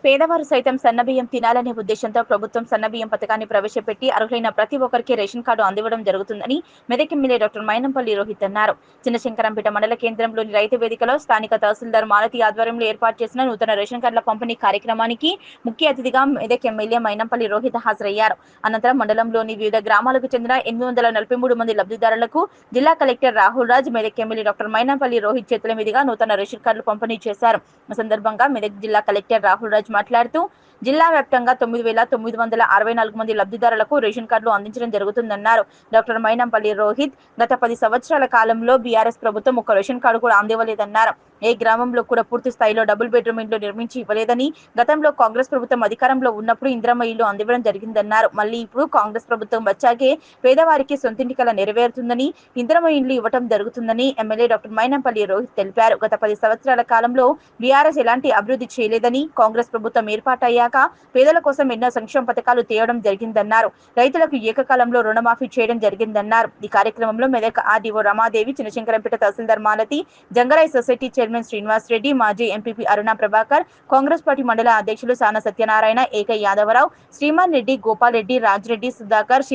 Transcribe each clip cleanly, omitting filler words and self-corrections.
పేదవారు సైతం సన్నబియ్యం తినాలనే ఉద్దేశంతో ప్రభుత్వం సన్నబియ్యం పథకాన్ని ప్రవేశపెట్టి అర్హులైన ప్రతి ఒక్కరికి రేషన్ కార్డు అందివ్వడం జరుగుతుందని మెదక్ ఎమ్మెల్యే డాక్టర్ మైనంపల్లి రోహిత్ అన్నారు. చిన్నశంకరంపేట మండల కేంద్రంలోని రైతు వేదికలో స్థానిక తహసీల్దార్ మాలతి ఆధ్వర్యంలో ఏర్పాటు చేసిన నూతన రేషన్ కార్డుల పంపిణీ కార్యక్రమానికి ముఖ్య అతిథిగా మెదక్ ఎమ్మెల్యే మైనంపల్లి రోహిత్ హాజరయ్యారు. అనంతరం మండలంలోని వివిధ గ్రామాలకు చెందిన 843 మంది లబ్ధిదారులకు జిల్లా collector Rahul Raj, Medak MLA doctor Mynampally Rohit చేతుల మీదుగా నూతన రేషన్ కార్డులు పంపిణీ చేశారు. ఈ సందర్భంగా మెదక్ జిల్లా కలెక్టర్ రాహుల్ రాజ్ మాట్లాడుతూ జిల్లా వ్యాప్తంగా 9,964 మంది లబ్ధిదారులకు రేషన్ కార్డులు అందించడం జరుగుతుందన్నారు. డాక్టర్ మైనంపల్లి రోహిత్ గత 10 సంవత్సరాల కాలంలో బీఆర్ఎస్ ప్రభుత్వం ఒక రేషన్ కార్డు కూడా అందివ్వలేదన్నారు. ఏ గ్రామంలో కూడా పూర్తి స్థాయిలో డబుల్ బెడ్రూమ్ ఇండ్లు నిర్మించి ఇవ్వలేదని, గతంలో కాంగ్రెస్ ప్రభుత్వం అధికారంలో ఉన్నప్పుడు ఇందిరమ్మ ఇల్లు అందివ్వడం జరిగిందన్నారు. మళ్ళీ ఇప్పుడు కాంగ్రెస్ ప్రభుత్వం వచ్చాకే పేదవారికి సొంతింటి కల నెరవేరుతుందని, ఇందిరమ్మ ఇండ్లు ఇవ్వడం జరుగుతుందని ఎమ్మెల్యే డాక్టర్ మైనంపల్లి రోహిత్ తెలిపారు. గత 10 సంవత్సరాల కాలంలో బీఆర్ఎస్ ఎలాంటి అభివృద్ధి చేయలేదని, కాంగ్రెస్ ప్రభుత్వం ఏర్పాటయ్యాక పేదల కోసం ఎన్నో సంక్షేమ పథకాలు తేవడం జరిగిందన్నారు. రైతులకు ఏకకాలంలో రుణమాఫీ చేయడం జరిగిందన్నారు. ఈ కార్యక్రమంలో మెదక్ ఆర్డీఓ రమాదేవి, చిన్నశంకరంపేట తహసీల్దార్ మాలతి, జంగరాయ్ సొసైటీ చైర్మన్ శ్రీనివాస్ రెడ్డి, మాజీ ఎంపీపీ అరుణ ప్రభాకర్, కాంగ్రెస్ పార్టీ మండల అధ్యక్షులు సాన సత్యనారాయణ, ఏకై యాదవరావు, శ్రీమాన్ రెడ్డి, గోపాల్ రెడ్డి, రాజ్రెడ్డి, సుధాకర్,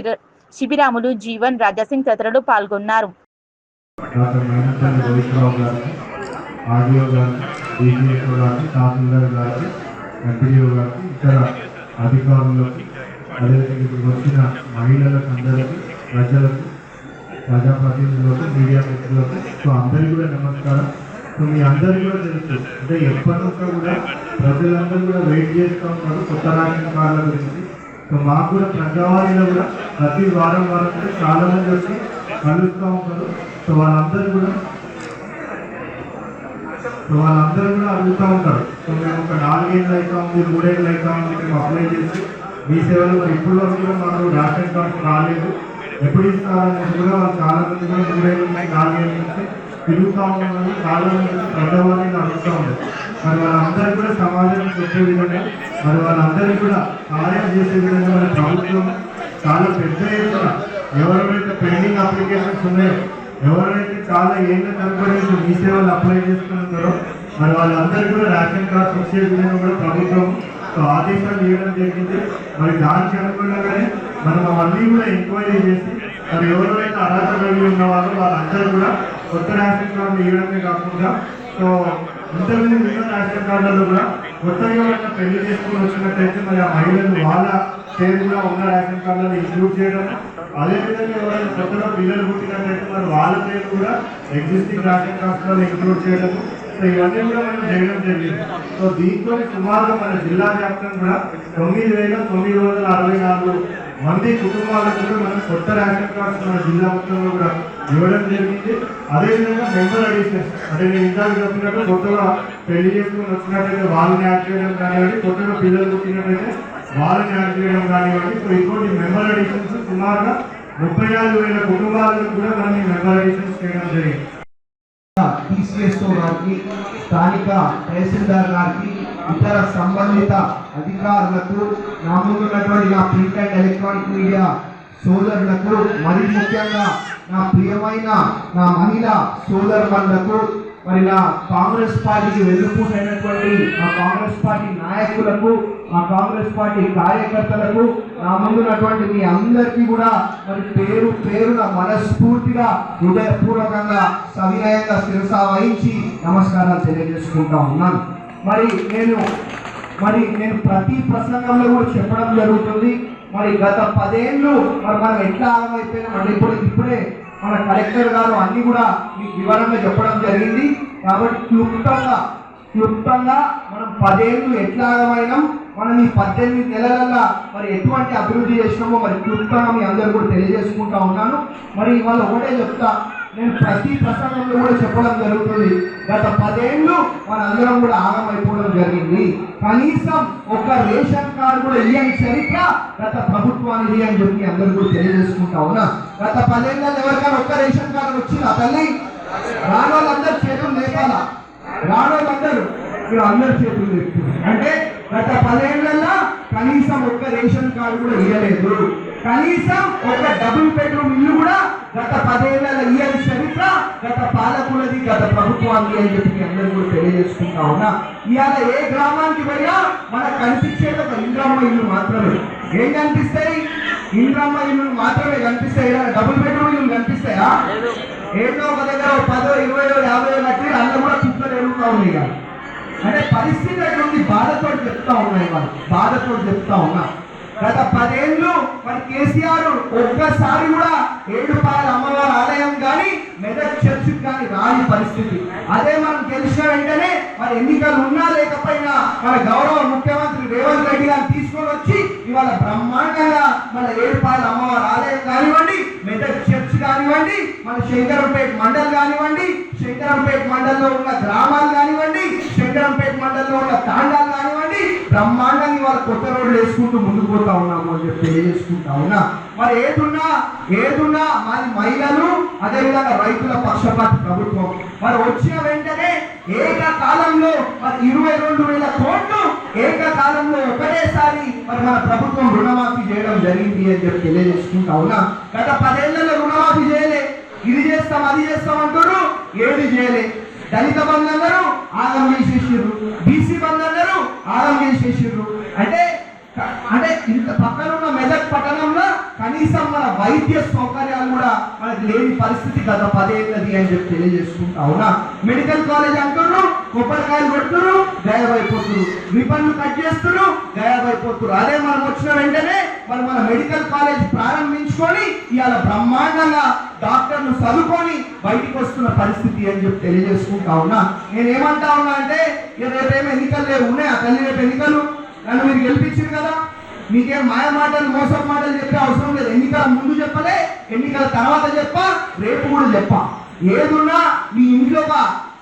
శిబిరాములు, జీవన్, రాజాసింగ్ తదితరులు పాల్గొన్నారు. ఇతర అధికారులకు, అదేవిధంగా వచ్చిన మహిళలకు, అందరికీ, ప్రజలకు, ప్రజాప్రతినిధులకు, మీడియా మిత్రులకు, సో అందరికీ కూడా నమస్కారం. సో మీ అందరికీ కూడా తెలుసు, అంటే ఎప్పటికీ కూడా ప్రజలందరూ కూడా వెయిట్ చేస్తూ ఉంటారు కొత్త రేషన్ కార్డుల గురించి. సో మాకు కూడా ప్రజావాణిలో కూడా ప్రతి వారం కూడా చాలా మంది వచ్చి కలుస్తూ ఉంటారు. సో వాళ్ళందరూ కూడా అడుగుతూ ఉంటారు. సో మేము ఒక 4 ఏళ్ళు అవుతా ఉంది, 3 ఏళ్ళు అవుతా ఉంది మేము అప్లై చేసి మీ సేవలు ఇప్పుడు వరకు కూడా మాకు రేషన్ కార్డు రాలేదు, ఎప్పుడు ఇస్తారనేది కూడా వాళ్ళు చాలా మంది కూడా 3 ఏళ్ళు నుంచి 4 ఏళ్ళ నుంచి తిరుగుతూ ఉన్నామని చాలా మంది పెద్దవాళ్ళని అడుగుతూ ఉంటారు. మరి వాళ్ళందరికీ కూడా సమాజం చెప్పే విధంగా, మరి వాళ్ళందరికీ కూడా సహాయం చేసే విధంగా మన ప్రభుత్వం చాలా పెద్ద ఎత్తున ఎవరైతే పెండింగ్ అప్లికేషన్స్ ఉన్నాయో, ఎవరైతే చాలా ఏళ్ళ తరబడి మీ సేవలు అప్లై చేసుకుంటారో మరి వాళ్ళందరికీ కూడా రేషన్ కార్డ్స్ వచ్చే విధంగా కూడా ప్రభుత్వం ఆదేశాలు ఇవ్వడం జరిగింది. మరి దానికి అనుగుణంగానే మనం అవన్నీ కూడా ఎంక్వైరీ చేసి మరి ఎవరైతే అర్హత కలిగి ఉన్న వాళ్ళు వాళ్ళందరూ కూడా కొత్త రేషన్ కార్డులు ఇవ్వడమే కాకుండా, సో ఇంతకుముందు ఉన్న రేషన్ కార్డులలో కూడా కొత్తగా ఎవరైనా పెళ్లి చేసుకుని వచ్చినట్టయితే మరి ఆ మహిళలు వాళ్ళ పేరు కూడా ఉన్న రేషన్ కార్డులను ఇంక్లూడ్ చేయడం, అదేవిధంగా ఎవరైనా కొత్తగా పిల్లలు పుట్టినట్టయితే మరి వాళ్ళ పేరు కూడా ఎగ్జిస్టింగ్ రేషన్ కార్డ్స్లో ఇంక్లూడ్ చేయడం, సో ఇవన్నీ కూడా మనం చేయడం జరిగింది. సో దీంతో సుమారుగా మన జిల్లా వ్యాప్తంగా కూడా 9,964 మంది కుటుంబాలకు కూడా మనం కొత్త రేషన్ కార్డ్స్ మన జిల్లా మొత్తంలో కూడా ఇవ్వడం జరిగింది. అదేవిధంగా మెంబర్ అడిషన్స్, అంటే నేను ఇందాక చెప్పినట్టు కొత్తగా పెళ్లి చేసుకుని వచ్చినట్టయితే వాళ్ళని యాడ్ చేయడం కానివ్వండి, కొత్తగా పిల్లలు పుట్టినట్టయితే వాళ్ళని యాడ్ చేయడం కానివ్వండి. సో ఇటువంటి మెంబర్ అడిషన్స్ సుమారుగా 34,000 కుటుంబాలకు కూడా మనం ఈ మెంబర్ అడిషన్స్ చేయడం జరిగింది. టీసీఎస్ఓ గారికి, స్థానిక తహసీల్దార్ గారికి, ఇతర సంబంధిత అధికారులకు, నా ముందున్నటువంటి నా ప్రింట్ అండ్ ఎలక్ట్రానిక్ మీడియా సోదరులకు, మరి ముఖ్యంగా నా ప్రియమైన నా మహిళా సోదరులకు, మరి నా కాంగ్రెస్ పార్టీకి వెలుపునైనటువంటి మా కాంగ్రెస్ పార్టీ నాయకులకు, మా కాంగ్రెస్ పార్టీ కార్యకర్తలకు, నా ముందున్నటువంటి మీ అందరికీ కూడా మరి పేరు పేరున మనస్ఫూర్తిగా హృదయపూర్వకంగా సవినయంగా శిరస వహించి నమస్కారాలు తెలియజేసుకుంటా ఉన్నాను. మరి నేను ప్రతి ప్రసంగంలో కూడా చెప్పడం జరుగుతుంది. మరి గత 10 ఏళ్ళు మరి మనం ఎట్లా ఆగమైపోయినాం అంటే ఇప్పుడే మన కలెక్టర్ గారు అన్ని కూడా మీకు వివరంగా చెప్పడం జరిగింది. కాబట్టి క్లుప్తంగా మనం 10 ఏళ్ళు ఎట్లా ఆగమైనాం, మనం ఈ 18 నెలలలో మరి ఎటువంటి అభివృద్ధి చేసినామో మరి క్లుప్తంగా మీ అందరూ కూడా తెలియజేసుకుంటా ఉన్నాను. మరి ఇవాళ ఒకటే చెప్తా, నేను ప్రతి ప్రసంగంలో కూడా చెప్పడం జరుగుతుంది. గత 10 ఏళ్ళు మన అందరం కూడా ఆగమైపోవడం జరిగింది. కనీసం ఒక రేషన్ కార్డు కూడా ఇయ్యని చరిత్ర గత ప్రభుత్వానికి అని చెప్పి అందరూ కూడా తెలియజేసుకుంటా ఉన్నా. గత 10 ఏళ్ళలో ఎవరికైనా ఒక్క రేషన్ కార్డు వచ్చిందా తల్లి? రానోళ్ళందరూ చేతులు లేపాలా? రానోళ్ళందరూ మీరు అందరు చేతులు లేపుతుంది అంటే గత 10 ఏళ్ళల్లో కనీసం ఒక్క రేషన్ కార్డు కూడా ఇవ్వలేదు. కనీసం ఒక డబుల్ బెడ్రూమ్ ఇల్లు కూడా గత 10 ఏళ్ల ఈ చరిత్ర గత పాలకులది, గత ప్రభుత్వాన్ని అని చెప్పి మీ అందరూ కూడా తెలియజేసుకుంటా ఉన్నా. ఇవాళ ఏ గ్రామానికి పోయినా మనకు కనిపించేది ఒక ఇంద్రమ్మ ఇల్లు మాత్రమే. ఏం కనిపిస్తాయి? ఇంద్రమ్మ ఇల్లు మాత్రమే కనిపిస్తాయి. డబుల్ బెడ్రూమ్ ఇల్లు కనిపిస్తాయా? ఏదో ఒక దగ్గర 10, 20, 50 కట్టి అందులో కూడా కుక్కలు ఎరుగుతూ ఉన్నాయి. ఇక అంటే పరిస్థితి అటువంటి బాధతో చెప్తా ఉన్నాయి. వాళ్ళు బాధతో చెప్తా ఉన్నా. గత 10 ఏళ్ళు మరి కేసీఆర్ ఒక్కసారి కూడా ఏడుపాయల అమ్మవారి ఆలయం కానీ మెదక్ చర్చ్ కానీ రాని పరిస్థితి. అదే మనం గెలిచిన వెంటనే మరి ఎన్నికలు ఉన్నా లేకపోయినా మన గౌరవ ముఖ్యమంత్రి రేవంత్ రెడ్డి గారిని తీసుకొని వచ్చి ఇవాళ బ్రహ్మాండంగా మన ఏడుపాయల అమ్మవారి ఆలయం కానివ్వండి, మెదక్ చర్చ్ కానివ్వండి, మన శంకరంపేట మండల్ కానివ్వండి, శంకరంపేట మండలంలో ఉన్న గ్రామాలు కానివ్వండి, శంకరంపేట మండలంలో ఉన్న తాండాలు కానివ్వండి, బ్రహ్మాండంగా ఇవాళ కొత్త రోడ్లు వేసుకుంటూ ముందుకు పోతా ఉన్నాము అని చెప్పి తెలియజేసుకుంటా ఉన్నా. మరి ఏదున్నా మరి మహిళలు అదేవిధంగా రైతుల పక్షపాతి ప్రభుత్వం మరి వచ్చిన వెంటనే ఏకకాలంలో మరి 22,000 కోట్లు ఏకకాలంలో ఒకటేసారి మరి మన ప్రభుత్వం రుణమాఫీ చేయడం జరిగింది అని చెప్పి తెలియజేసుకుంటా ఉన్నా. గత 10 ఏళ్లలో రుణమాఫీ చేయలే. ఇది చేస్తాం అది చేస్తాం అంటారు, ఏది చేయలే. దళిత బంధు అన్నారు, ఆగం చేసేసారు. బీసీ బంధు అన్నారు, ఆగం చేసేసారు. అంటే ఇంత పక్కన ఉన్న మెదక్ పట్టణంలో కనీసం మన వైద్య సౌకర్యాలు కూడా మనకు లేని పరిస్థితి గత 10 ఏళ్ళది అని చెప్పి తెలియజేసుకుంటా ఉన్నా. మెడికల్ కాలేజ్ అంటున్నారు, కొబ్బరికాయలు పెడుతున్నారు, గాయమైపోతున్నారు. రిబన్లు కట్ చేస్తున్నారు, గాయమైపోతున్నారు. అదే మనం వచ్చిన వెంటనే మన మెడికల్ కాలేజ్ ప్రారంభించుకొని ఇవాళ బ్రహ్మాండంగా డాక్టర్లు చదువుకొని బయటికి వస్తున్న పరిస్థితి అని చెప్పి తెలియజేసుకుంటా ఉన్నా. నేనేమంటా ఉన్నా అంటే రేపేమో ఎన్నికలు లేవు, ఉన్నాయా తల్లి? రేపు ఎన్నికలు నన్ను మీరు గెలిపించారు కదా, మీకేం మాయ మాటలు మోసం మాటలు చెప్పే అవసరం లేదు. ఎన్నికల ముందు చెప్పలే, ఎన్నికల తర్వాత చెప్పా, రేపు కూడా చెప్పా. ఏదున్నా మీ ఇంట్లో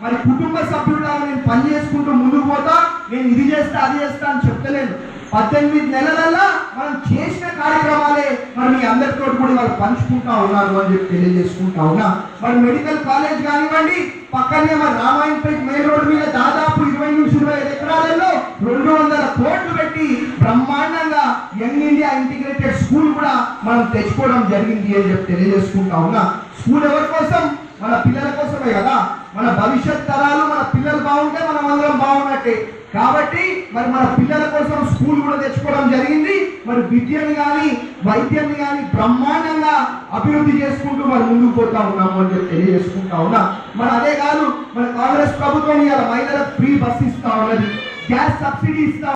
మరి కుటుంబ సభ్యులుగా నేను పని చేసుకుంటూ ముందుకు పోతా, నేను ఇది చేస్తా అది చేస్తా అని చెప్తలేను. 18 నెలలలో మనం చేసిన కార్యక్రమాలే మరి మీ అందరితో కూడా వాళ్ళు పంచుకుంటా ఉన్నారు అని చెప్పి తెలియజేసుకుంటా ఉన్నా. మరి మెడికల్ కాలేజ్ కానివ్వండి, పక్కనే మరి రామాయణపేట మెయిన్ రోడ్ మీద దాదాపు 20-25 ఎకరాలలో 200 కోట్లు పెట్టి బ్రహ్మాండంగా యంగ్ ఇండియా ఇంటిగ్రేటెడ్ స్కూల్ కూడా మనం తెచ్చుకోవడం జరిగింది అని చెప్పి తెలియజేసుకుంటా ఉన్నా. స్కూల్ ఎవరి కోసం? మన పిల్లల కోసమే కదా. మన భవిష్యత్ తరాలు మన పిల్లలు బాగుంటే మనం అందరం బాగున్నట్టే. కాబట్టి మరి మన పిల్లల కోసం స్కూల్ కూడా తెచ్చుకోవడం జరిగింది. మరి విద్యను కానీ వైద్యాన్ని కానీ బ్రహ్మాండంగా అభివృద్ధి చేసుకుంటూ మరి ముందుకు పోతా ఉన్నాము అని చెప్పి తెలియజేసుకుంటా ఉన్నా. మరి అదే కాదు, మన కాంగ్రెస్ ప్రభుత్వం ఇవాళ మహిళలకు ఫ్రీ బస్ ఇస్తా ఉన్నది, గ్యాస్ సబ్సిడీ ఇస్తా.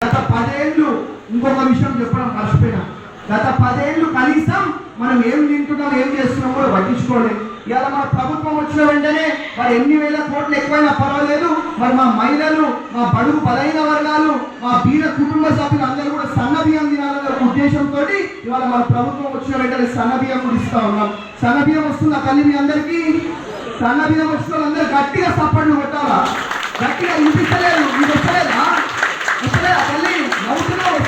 గత 10 ఏళ్ళు ఇంకొక విషయం చెప్పడం మర్చిపోయినా. గత 10 ఏళ్ళు కనీసం మనం ఏం తింటున్నాం ఏం చేస్తున్నాం కూడా పట్టించుకోలేదు. ఇవాళ మన ప్రభుత్వం వచ్చిన వెంటనే మరి ఎన్ని వేల కోట్లు ఎక్కువైనా పర్వాలేదు, మరి మా మహిళలు, మా బడుగు బలైన వర్గాలు, మా బీద కుటుంబ సభ్యులు అందరూ కూడా సన్న బియ్యం తినాలనే ఉద్దేశంతో ఇవాళ మన ప్రభుత్వం వచ్చిన వెంటనే సన్న బియ్యం కూడా ఇస్తా ఉన్నాం. సన్న బియ్యం వస్తుందా తల్లి మీ అందరికీ? సన్న బియ్యం వస్తున్న వాళ్ళందరూ గట్టిగా సప్పట్లు కొట్టాలా? గట్టిగా వినిపిస్తలేదు, ఇది వస్తలేదా? వస్తలేదా తల్లి? నవ్వుతున్నావు